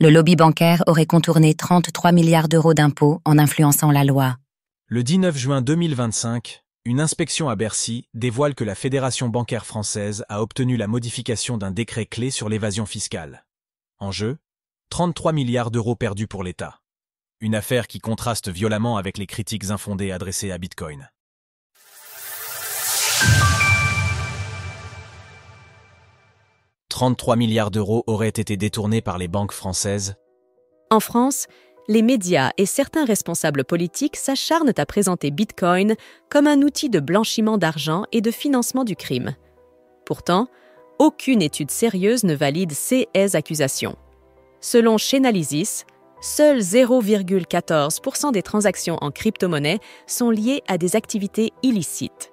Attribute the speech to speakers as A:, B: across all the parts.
A: Le lobby bancaire aurait contourné 33 milliards d'euros d'impôts en influençant la loi.
B: Le 19 juin 2025, une inspection à Bercy dévoile que la Fédération bancaire française a obtenu la modification d'un décret clé sur l'évasion fiscale. En jeu, 33 milliards d'euros perdus pour l'État. Une affaire qui contraste violemment avec les critiques infondées adressées à Bitcoin. « 33 milliards d'euros auraient été détournés par les banques françaises. »
C: En France, les médias et certains responsables politiques s'acharnent à présenter Bitcoin comme un outil de blanchiment d'argent et de financement du crime. Pourtant, aucune étude sérieuse ne valide ces accusations. Selon Chainalysis, seuls 0,14% des transactions en crypto-monnaie sont liées à des activités illicites.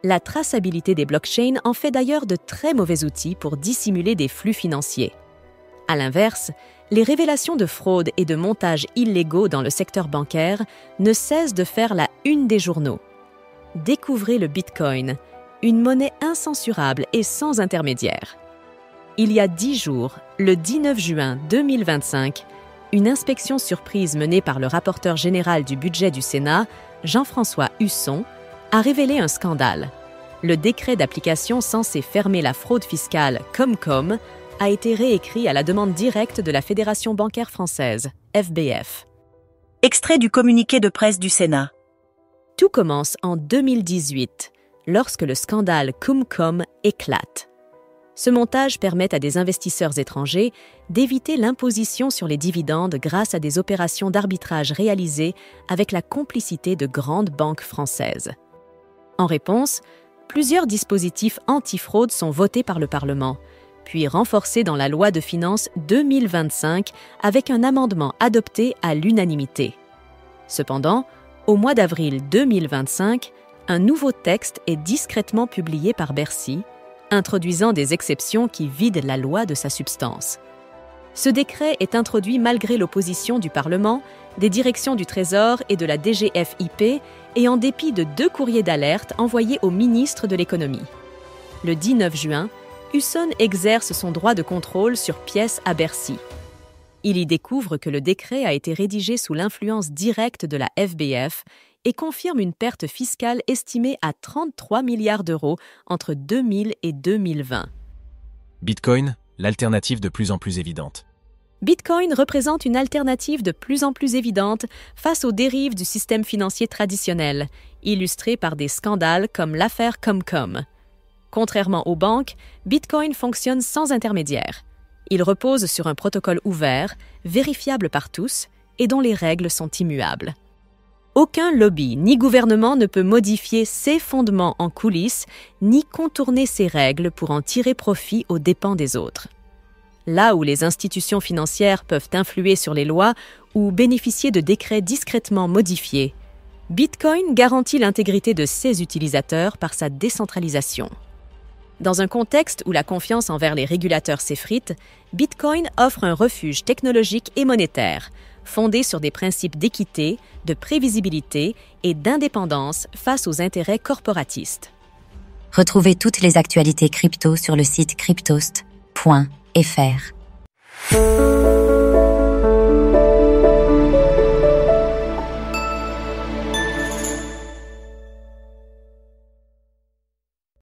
C: La traçabilité des blockchains en fait d'ailleurs de très mauvais outils pour dissimuler des flux financiers. À l'inverse, les révélations de fraude et de montages illégaux dans le secteur bancaire ne cessent de faire la une des journaux. Découvrez le Bitcoin, une monnaie incensurable et sans intermédiaire. Il y a 10 jours, le 19 juin 2025, une inspection surprise menée par le rapporteur général du budget du Sénat, Jean-François Husson, a révélé un scandale. Le décret d'application censé fermer la fraude fiscale Comcom a été réécrit à la demande directe de la Fédération bancaire française, FBF.
D: Extrait du communiqué de presse du Sénat.
C: Tout commence en 2018, lorsque le scandale Comcom éclate. Ce montage permet à des investisseurs étrangers d'éviter l'imposition sur les dividendes grâce à des opérations d'arbitrage réalisées avec la complicité de grandes banques françaises. En réponse, plusieurs dispositifs anti-fraude sont votés par le Parlement, puis renforcés dans la loi de finances 2025 avec un amendement adopté à l'unanimité. Cependant, au mois d'avril 2025, un nouveau texte est discrètement publié par Bercy, introduisant des exceptions qui vident la loi de sa substance. Ce décret est introduit malgré l'opposition du Parlement, des directions du Trésor et de la DGFiP et en dépit de 2 courriers d'alerte envoyés au ministre de l'Économie. Le 19 juin, Husson exerce son droit de contrôle sur pièce à Bercy. Il y découvre que le décret a été rédigé sous l'influence directe de la FBF et confirme une perte fiscale estimée à 33 milliards d'euros entre 2000 et 2020.
B: Bitcoin, l'alternative de plus en plus évidente.
C: Bitcoin représente une alternative de plus en plus évidente face aux dérives du système financier traditionnel, illustrées par des scandales comme l'affaire Comcom. Contrairement aux banques, Bitcoin fonctionne sans intermédiaire. Il repose sur un protocole ouvert, vérifiable par tous et dont les règles sont immuables. Aucun lobby ni gouvernement ne peut modifier ses fondements en coulisses ni contourner ses règles pour en tirer profit aux dépens des autres. Là où les institutions financières peuvent influer sur les lois ou bénéficier de décrets discrètement modifiés, Bitcoin garantit l'intégrité de ses utilisateurs par sa décentralisation. Dans un contexte où la confiance envers les régulateurs s'effrite, Bitcoin offre un refuge technologique et monétaire, fondé sur des principes d'équité, de prévisibilité et d'indépendance face aux intérêts corporatistes.
A: Retrouvez toutes les actualités crypto sur le site cryptost.fr.